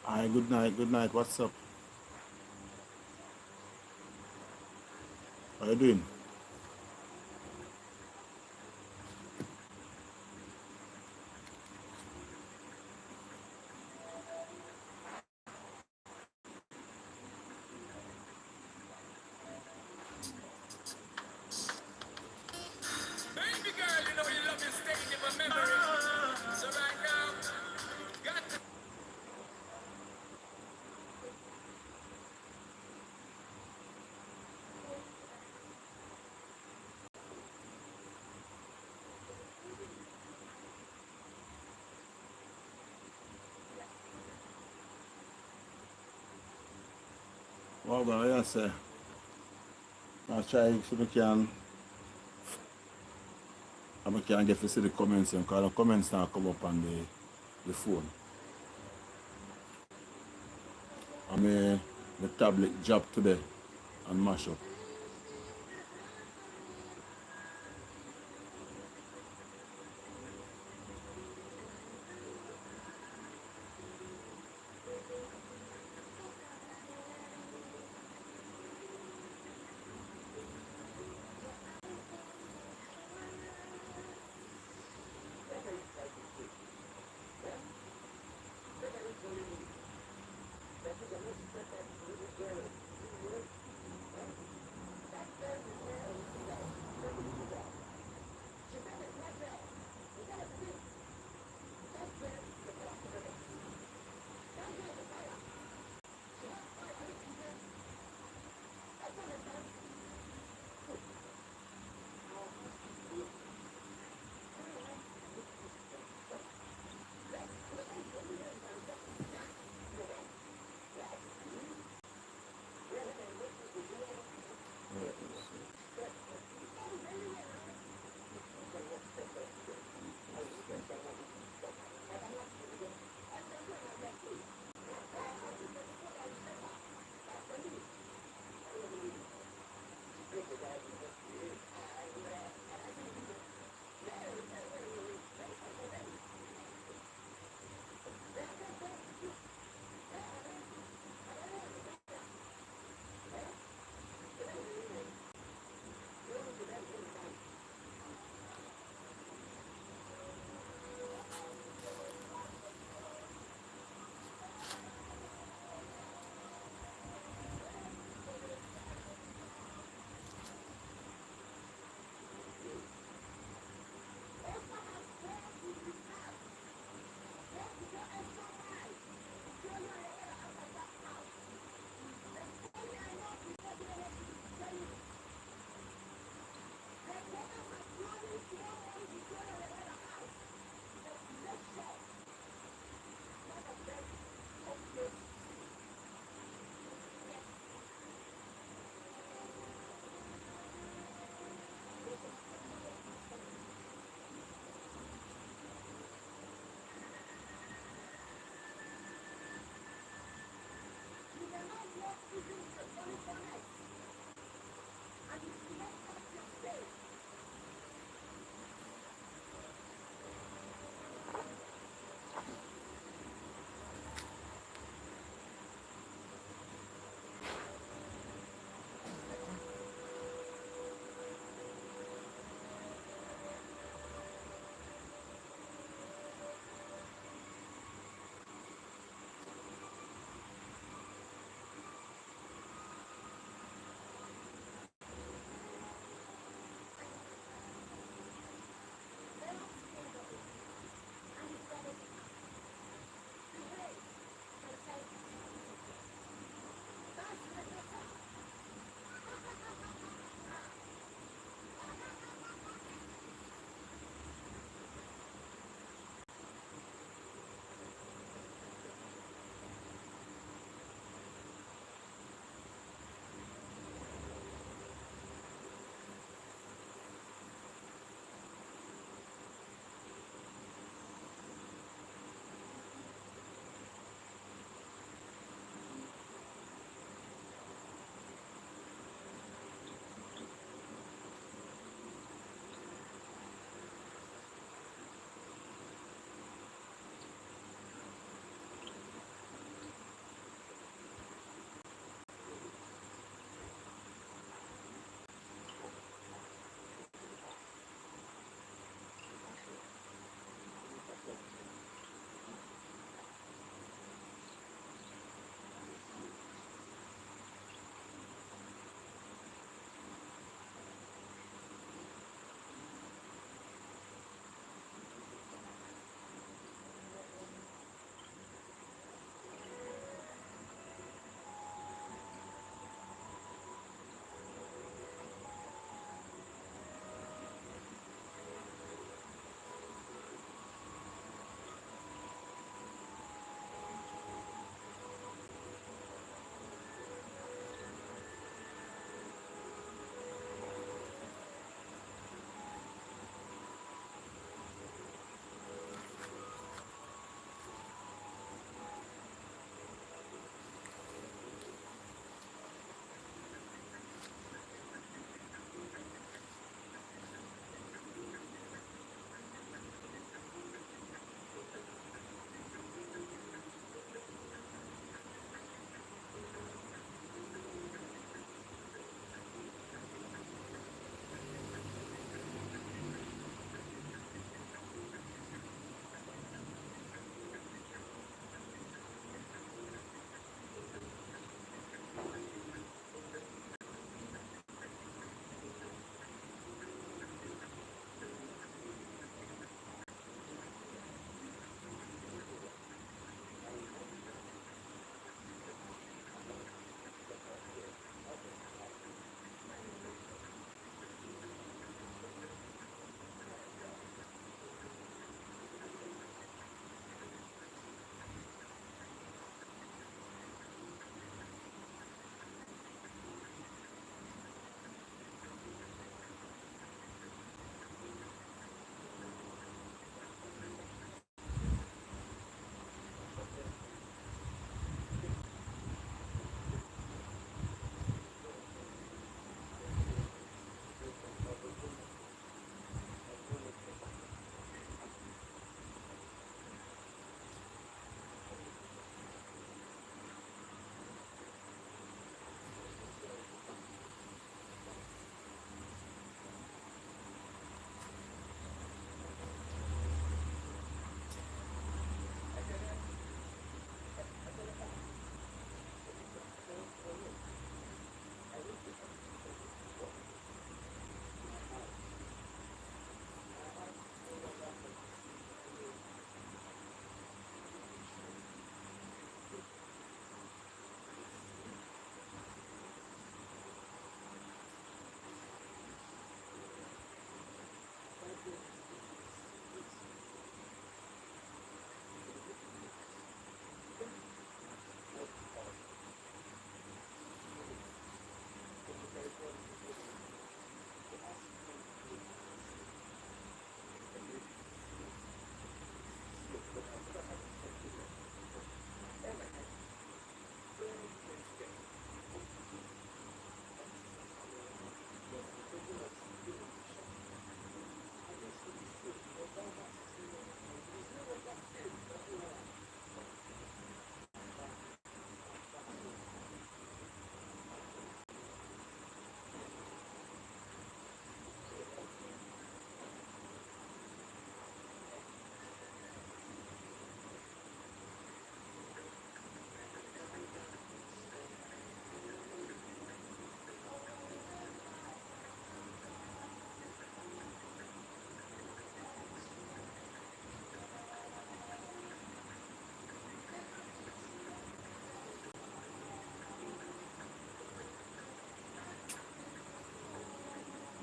Hi, good night, good night. What's up? How you doing? Well, yes, I'll try if I can get to see the comments because the comments now come up on the phone. I mean, the tablet job today and mash up.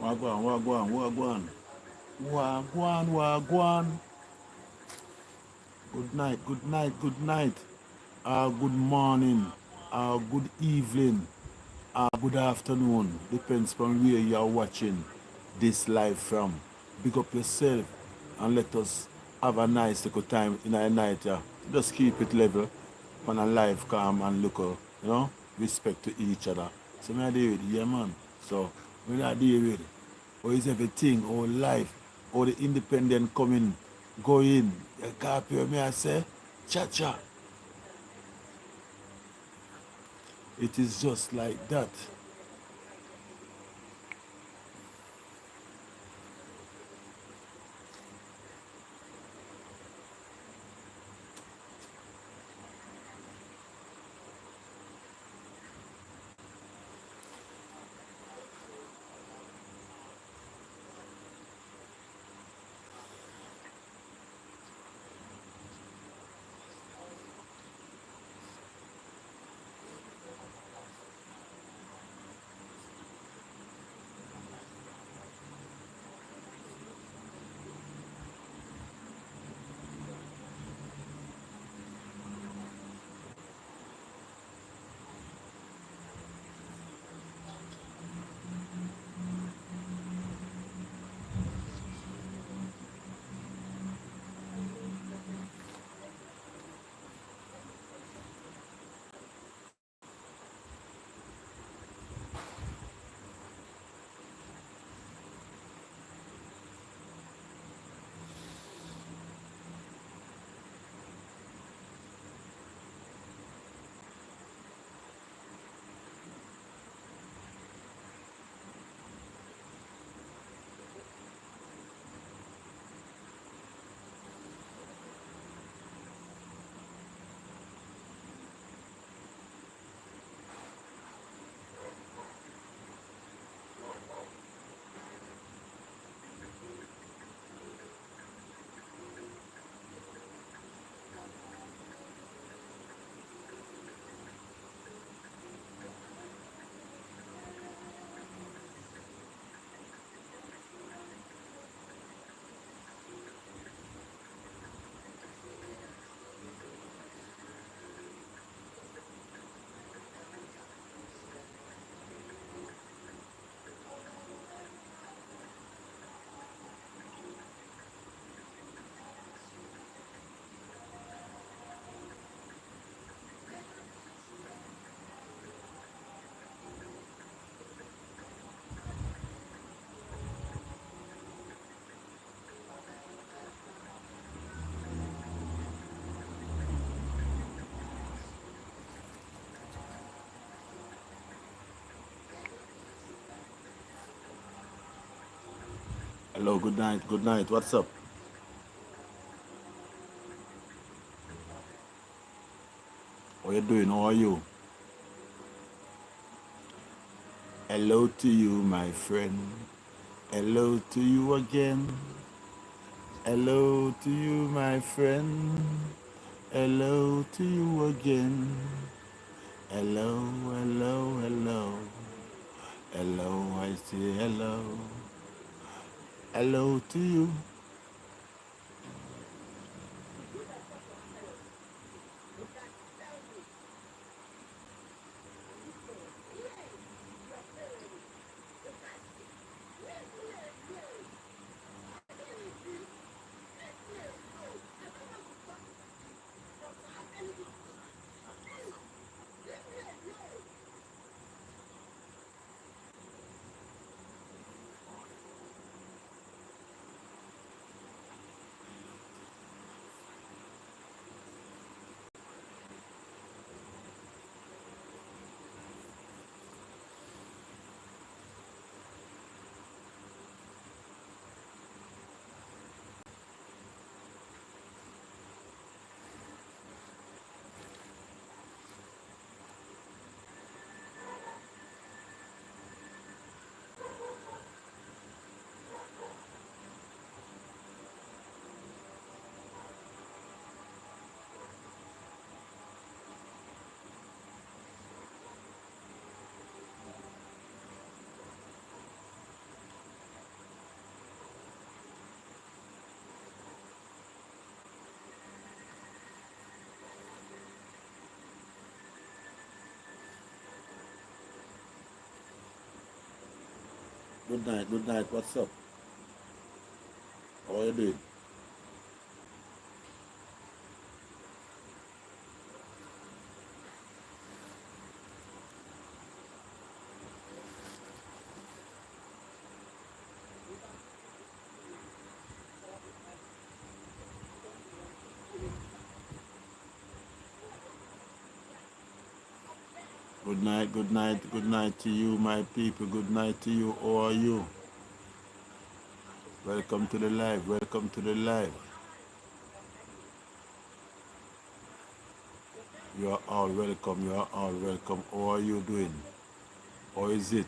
Wagwan, wagwan, wagwan. Wagwan, wagwan. Good night, good night, good night. Good morning. Good evening. Good afternoon. Depends on where you are watching this live from. Big up yourself and let us have a nice little time in the night. Yeah. Just keep it level on a live calm and look, respect to each other. So me I deal with it, yeah man. So when I deal with it, how is everything, how life, how the independent coming, going. You can't hear me I say, cha cha. It is just like that. Hello, good night, good night. What's up? How you doing? How are you? Hello to you, my friend. Hello to you again. Hello to you, my friend. Hello to you again. Hello, hello, hello. Hello, I say hello. Hello to you. Good night, good night. What's up? How are you doing? Good night to you, my people. Good night to you. How are you? Welcome to the live. Welcome to the live. You are all welcome. You are all welcome. How are you doing? How is it?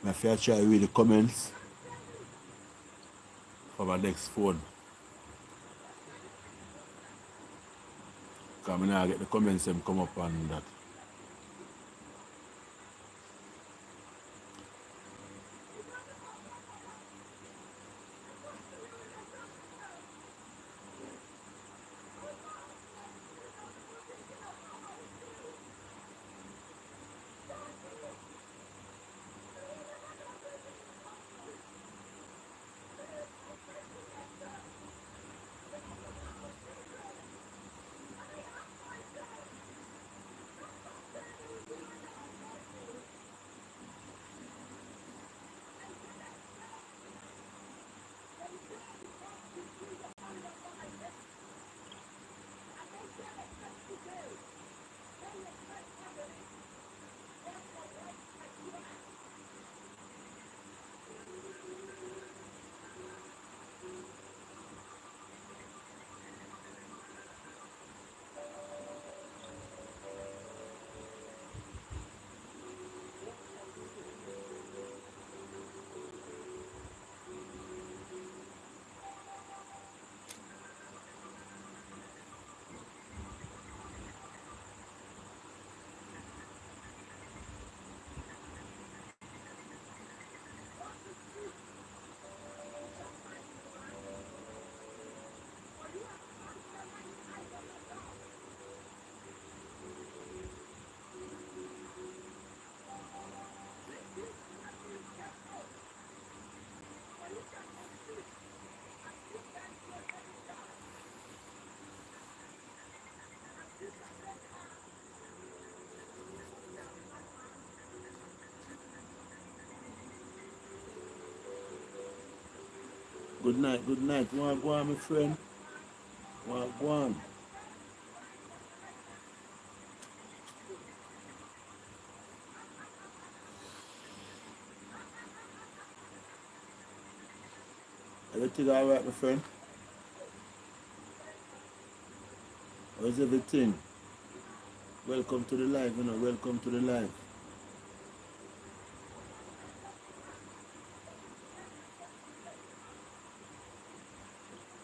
My fair try read the comments for my next phone. Because I now get the comments them come up on that. Good night, good night. Want go on, my friend? Want go on? Everything all right, my friend? How's everything? Welcome to the live, you know. Welcome to the live.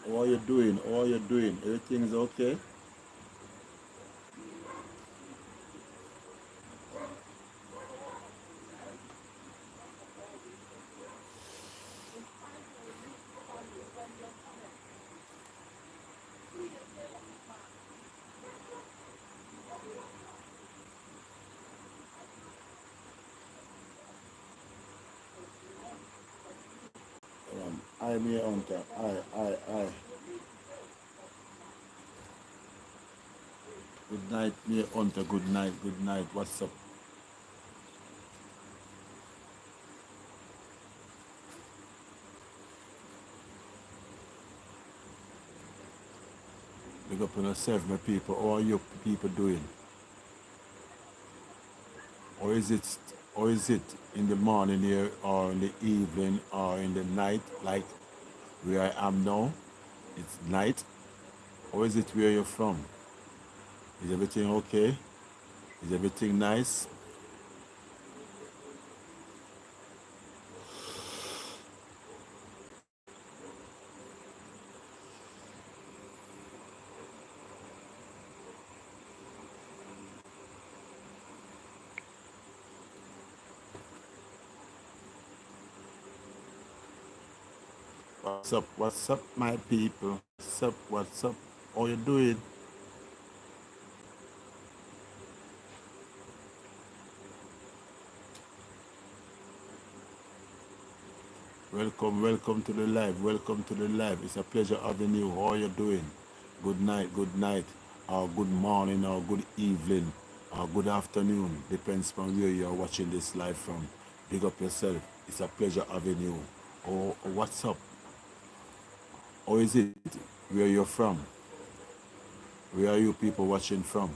How are you doing? How are you doing? Everything is okay? I'm here, Hunter. I. Good night, me Hunter. Good night, good night. What's up? Big up on yourself, my people. How are you people doing? Or is it or is it in the morning here or in the evening or in the night like where I am now? It's night. Or is it where you're from? Is everything okay? Is everything nice? What's up? What's up, my people? What's up? What's up? How you doing? Welcome, welcome to the live. Welcome to the live. It's a pleasure having you. How are you doing? Good night, or good morning, or good evening, or good afternoon. Depends on where you're watching this live from. Big up yourself. It's a pleasure having you. Oh, what's up? How is it? Where you're from? Where are you people watching from?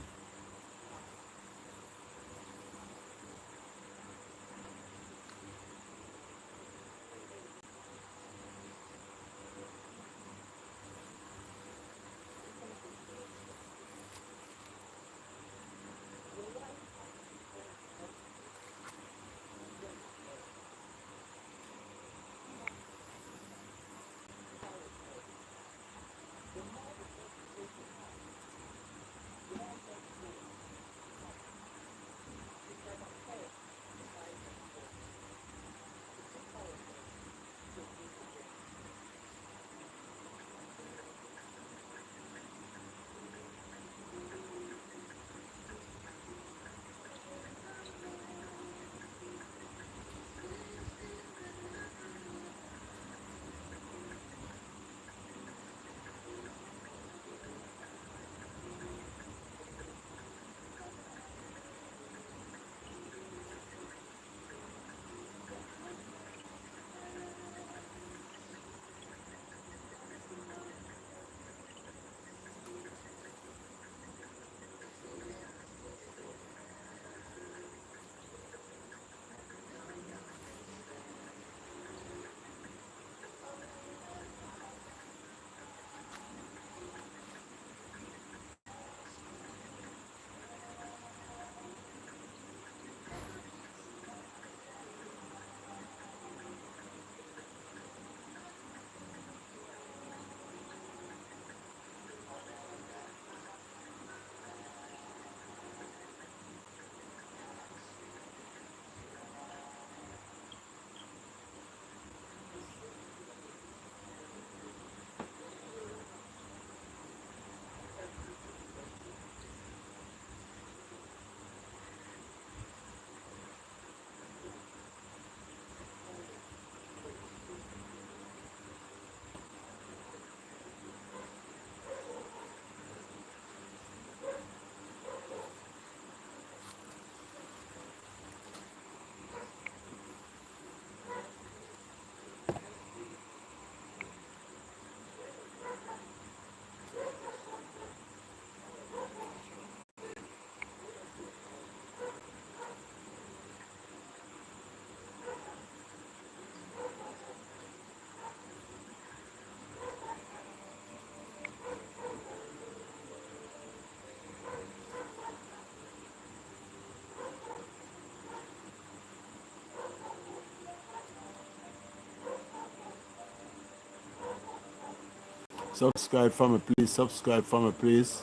Subscribe for me, please. Subscribe for me, please.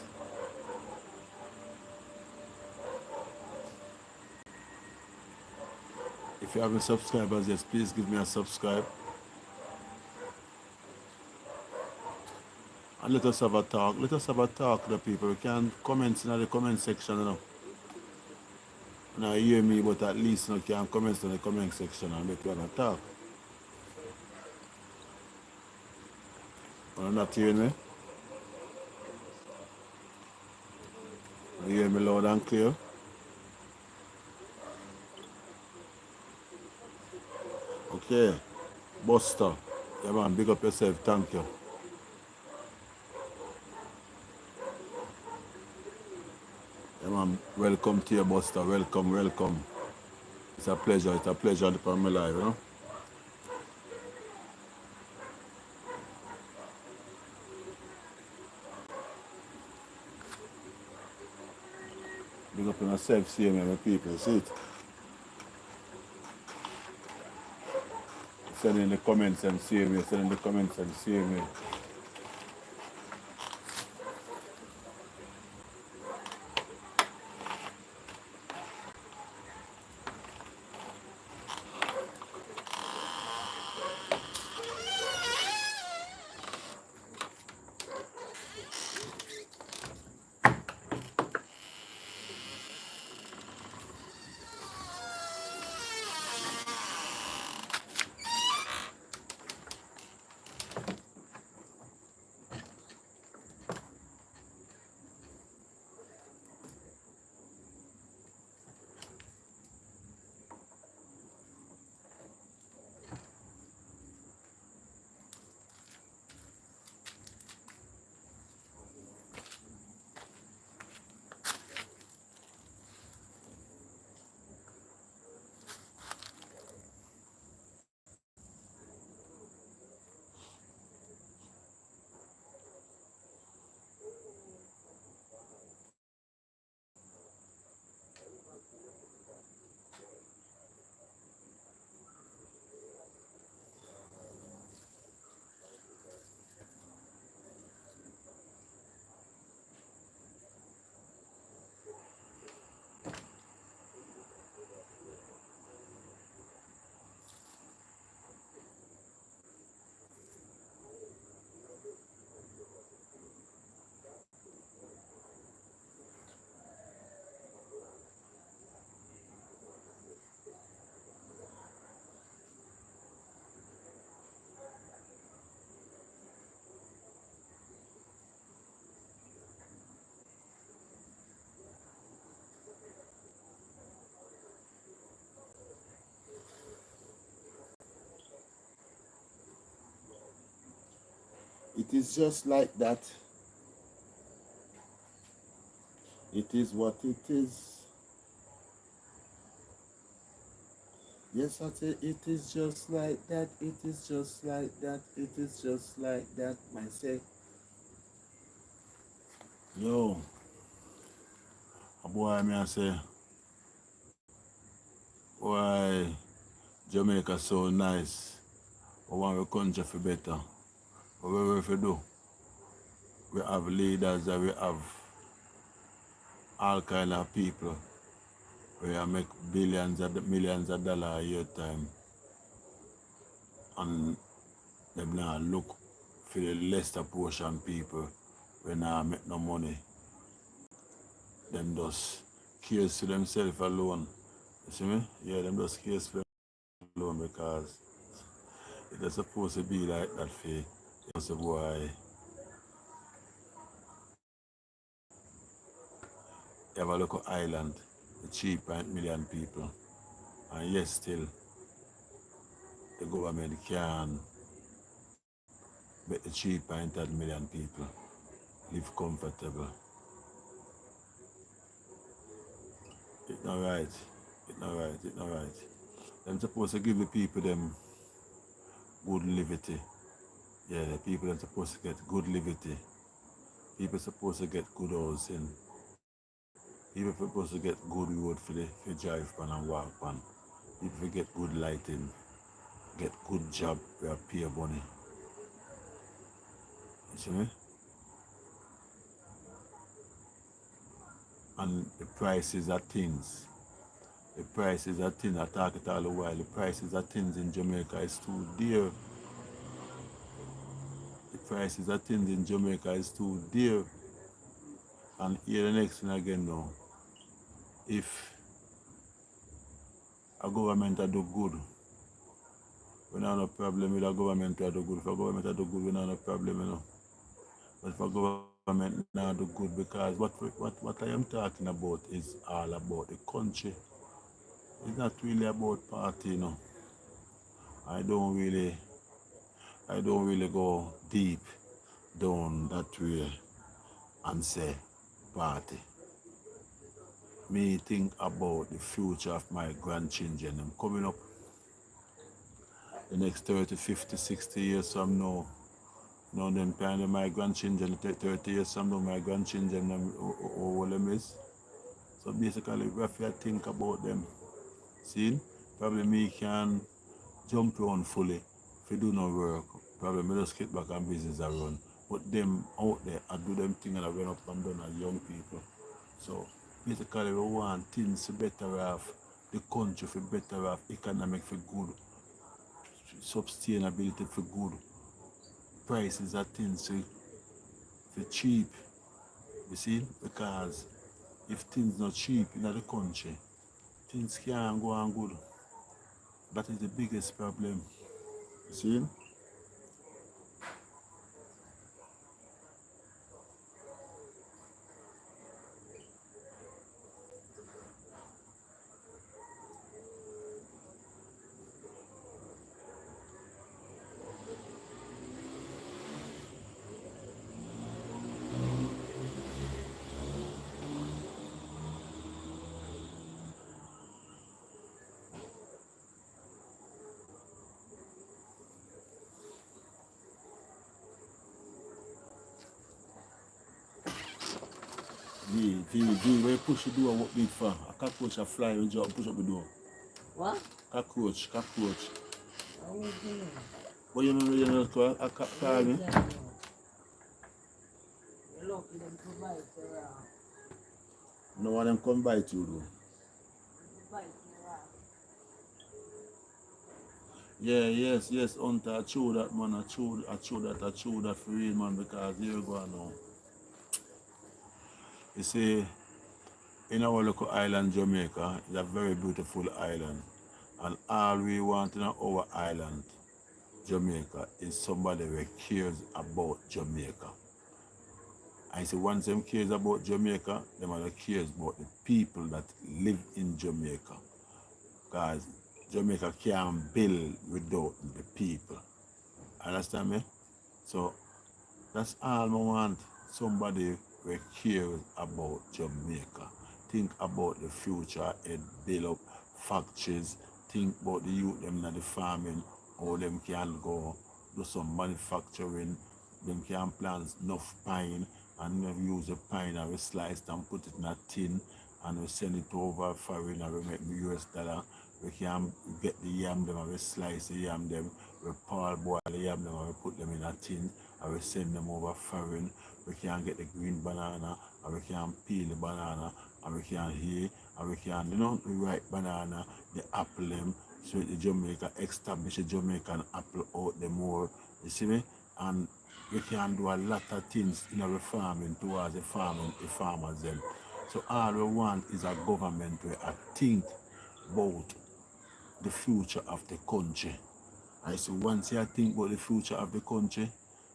If you haven't subscribed as yet, please give me a subscribe. And let us have a talk. Let us have a talk, the people. We can comment in the comment section, you know. Now you hear me, but at least you can comment in the comment section and let we have a talk. You're not hearing me? You hear me loud and clear? Okay. Buster. Yeah, man, big up yourself. Thank you. Yeah, man, welcome to your Buster. Welcome, welcome. It's a pleasure. It's a pleasure to be on my live, you know? Big up on yourself, see me, my people. See it? Send in the comments and see me. Send in the comments and see me. It is just like that. It is what it is. Yes, I say it is just like that. It is just like that. It is just like that. I say, yo, a boy, me I say, why Jamaica so nice? We want our country for better. What we have to do? We have leaders that we have all kind of people. We make billions of millions of dollars a year time, and them now look for the lesser portion people when I make no money. Them just cares to themselves alone. You see me? Yeah, them just cares for them alone because it's supposed to be like that for you. So boy, you have a local island with 3.1 million people. And yes, still the government can make the 3.1 million people live comfortable. It's not right. It's not right. It's not right. Them supposed to give the people them good liberty. Yeah, the people are supposed to get good liberty. People supposed to get good housing. People supposed to get good road for drive pan and walk pan. People get good lighting, get good job where pay money. You see me? And the prices of things. The prices of things, I talk it all the while, the prices of things in Jamaica is too dear. The prices of things in Jamaica is too dear. And here the next thing again now, if a government do good, we don't have no problem with a government to do good. If a government do good, we don't have no problem, you know. But if a government now do good, because what I am talking about is all about the country. It's not really about party, you know. I don't really go deep down that way and say party. Me think about the future of my grandchildren. I'm coming up the next 30, 50, 60 years from now. You know, them kind of my grandchildren, 30 years from now, my grandchildren, how old them is. So basically, we have to think about them. See? Probably me can jump around fully if you do no work. Probably me just get back and business I run. But them out there, I do them things and I run up and down as young people. So basically, we want things to better off, the country for better off, economic for good, sustainability for good, prices of things for cheap. You see? Because if things not cheap in the country, things can't go on good. That is the biggest problem. You see? Where you push the door, what big for? A cockroach a fly, you just push up the door. What? Cockroach. I was doing. But you know, a call me. You're lucky them provide for No one them come bite you though. provide for Yes, Hunter, I chew that man, I chew that for real man, because here you go now. You see, in our local island, Jamaica, is a very beautiful island. And all we want in our island, Jamaica, is somebody who cares about Jamaica. And see, once them cares about Jamaica, them are cares about the people that live in Jamaica. Because Jamaica can't build without the people. Understand me? So That's all I want. Somebody who cares about Jamaica. Think about the future and build up factories. Think about the youth them in the farming, how them can go do some manufacturing. Them can plant enough pine and we use the pine and we slice it and put it in a tin and we send it over foreign and we make the US dollar. We can get the yam them and we slice the yam them, we parboil the yam them and we put them in a tin and we send them over foreign. We can get the green banana and we can peel the banana and we can hear and we can, the ripe banana, the apple them, so the Jamaica establish the Jamaican apple out the more. You see me? And we can do a lot of things in our farming towards the farmers them. So all we want is a government where I think about the future of the country. I say once you think about the future of the country,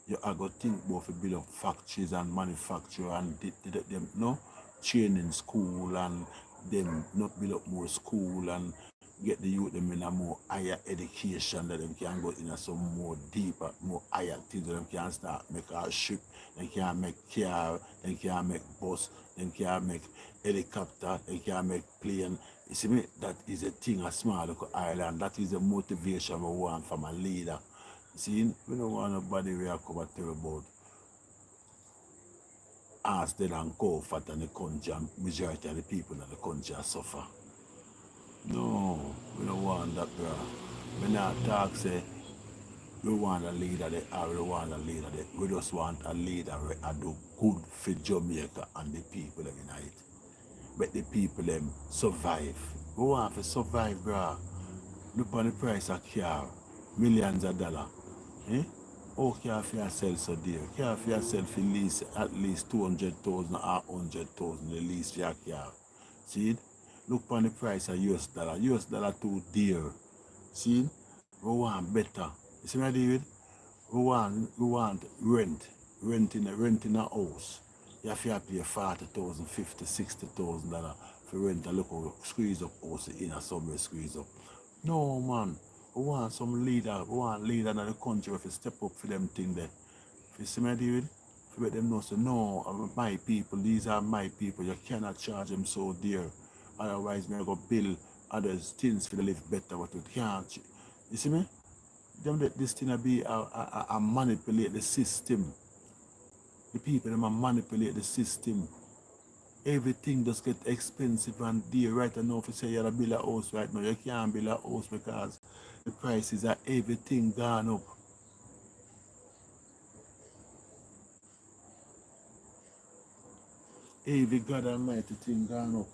you are going to think about to build up factories and manufacture and them no training school and them not build up more school and get the youth them in a more higher education that them can go in a some more deeper, more higher things that them can start make a ship, they can make car, they can make bus, they can make helicopter, they can make plane. You see me, that is a thing, a small little island. That is the motivation we want from a leader. See, we don't want nobody where come and tell about us dead and go fat in the country and majority of the people in the country are suffer. No, we don't want that, bro. We not talk say we want a leader there or we want a leader there. We just want a leader where I do good for Jamaica and the people that in it. But the people them survive. We want to survive, bro. Look on the price of car, millions of dollars. Eh? How can you sell so dear? Can you sell for least at least 200,000 or 100,000 the least for your car? See it? Look on the price of US dollar. US dollar too dear. See it? We want better. You see what I did? We want rent. Rent in a house. You have to pay 40,000, 50, 60,000 dollars for rent a local squeeze up house in a somewhere squeeze up. No man. We want some leader. We want leader in the country if you step up for them thing there. If you see me David, if you let them know say no, my people, these are my people. You cannot charge them so dear. Otherwise me go bill others things for to live better, but you can't. You see me? Them let this thing be a manipulate the system. The people them a manipulate the system. Everything just get expensive and dear right now. If you say you're a build a house right now, you can't build a house because the prices of everything gone up. Every God Almighty thing gone up.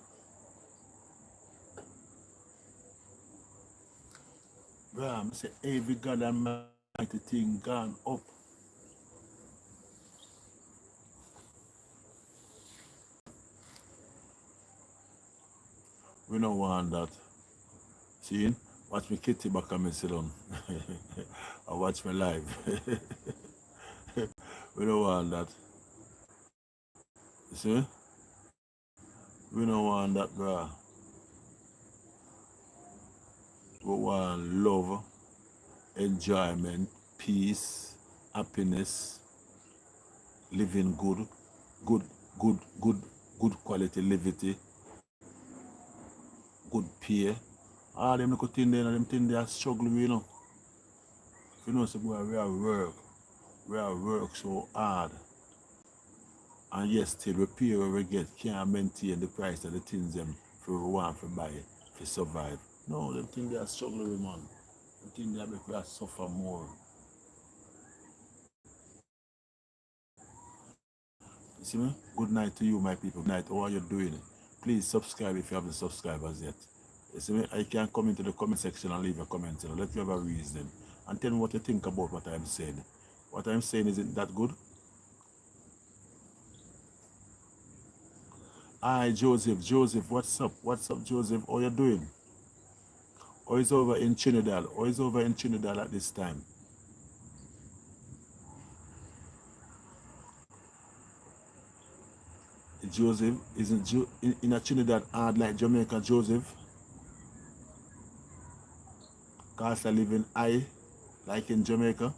Bro, I say every God Almighty thing gone up. We don't want that. See? Watch me kitty back and me sit down. I watch me live. We don't want that. You see? We don't want that, bro. We want love, enjoyment, peace, happiness, living good, good, good, good quality living, good pay. All them little things there, them things they are struggling. If you know, so boy, we are work so hard. And yes, still we pay where we get, can't maintain the price of the things them for we want to buy, to survive. No, them things they are struggling, man. Them things they make us suffer more. You see me? Good night to you, my people. Good night. How are you doing? Please subscribe if you haven't subscribed as yet. You see me? I can come into the comment section and leave a comment. Let me have a reason. And tell me what you think about what I'm saying. What I'm saying isn't that good? Hi, Joseph. Joseph, what's up? What's up, Joseph? How you doing? Or is over in Trinidad? Or is over in Trinidad at this time? Joseph, isn't in a Trinidad hard like Jamaica, Joseph? Cost of living high like in Jamaica?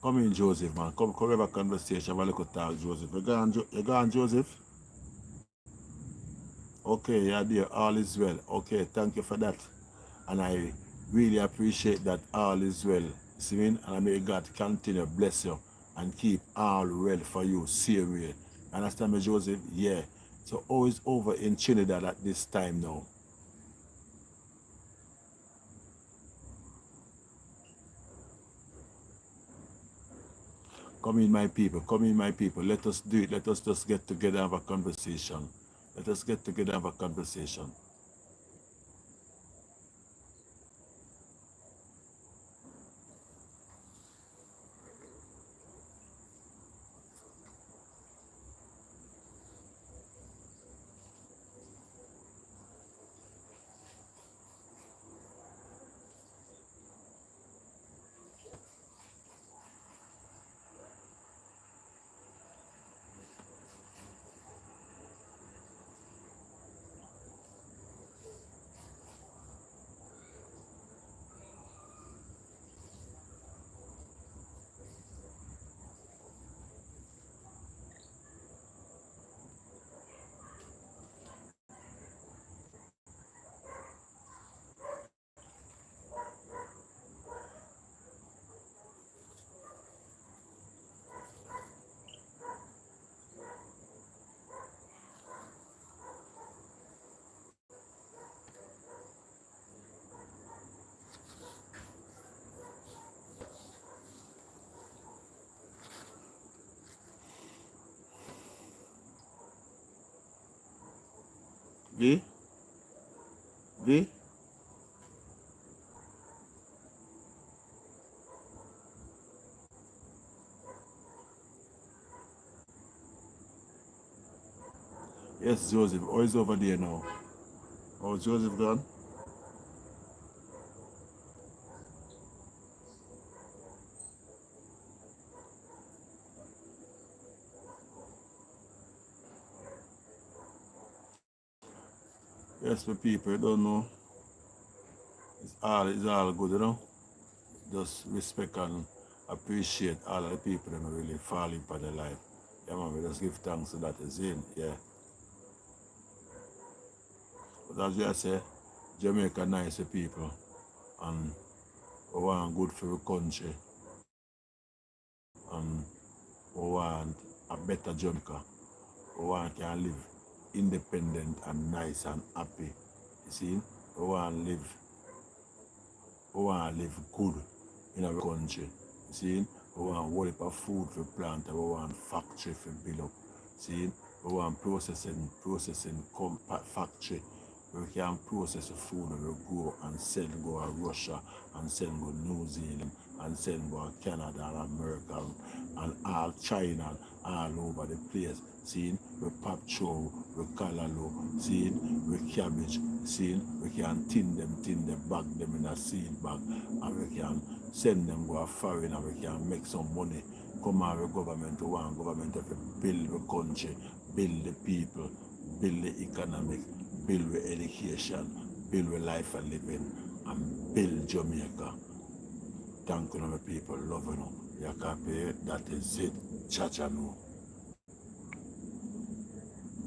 Come in, Joseph, man. Come have a conversation. Have a little talk, Joseph. You gone, Joseph? Okay, yeah, dear. All is well. Okay, thank you for that. And I really appreciate that all is well. See me? And may God continue bless you and keep all well for you. Same way. Understand me, Joseph? Yeah. So always over in Trinidad at this time now. Come in, my people. Come in, my people. Let us do it. Let us just get together and have a conversation. Let us get together and have a conversation. V? V? Yes, Joseph. Always over there now. Oh, Joseph gone? Yes, my people, you don't know. It's all good, you know. Just respect and appreciate all of the people that are really falling for their life. Yeah, man, we just give thanks to that is in, yeah. But as you say, Jamaica nice people and we want good for the country and we want a better Jamaica. We want can live independent and nice and happy. You see? We want live good in our country. See? We want whole heap of food for plant, we want factory for build up. See? We want processing factory where we can process the food and we grow and send go to Russia and send go to New Zealand and send go to Canada and America and all China all over the place. See, we pop chow, we callaloo, see, we cabbage, see, we can tin them, bag them in a seed bag, and we can send them go a foreign and we can make some money. Come out with government, we want government to build the country, build the people, build the economic, build the education, build the life and living, and build Jamaica. Thank you, my people, love you. You can pay, that is it. Cha-cha no.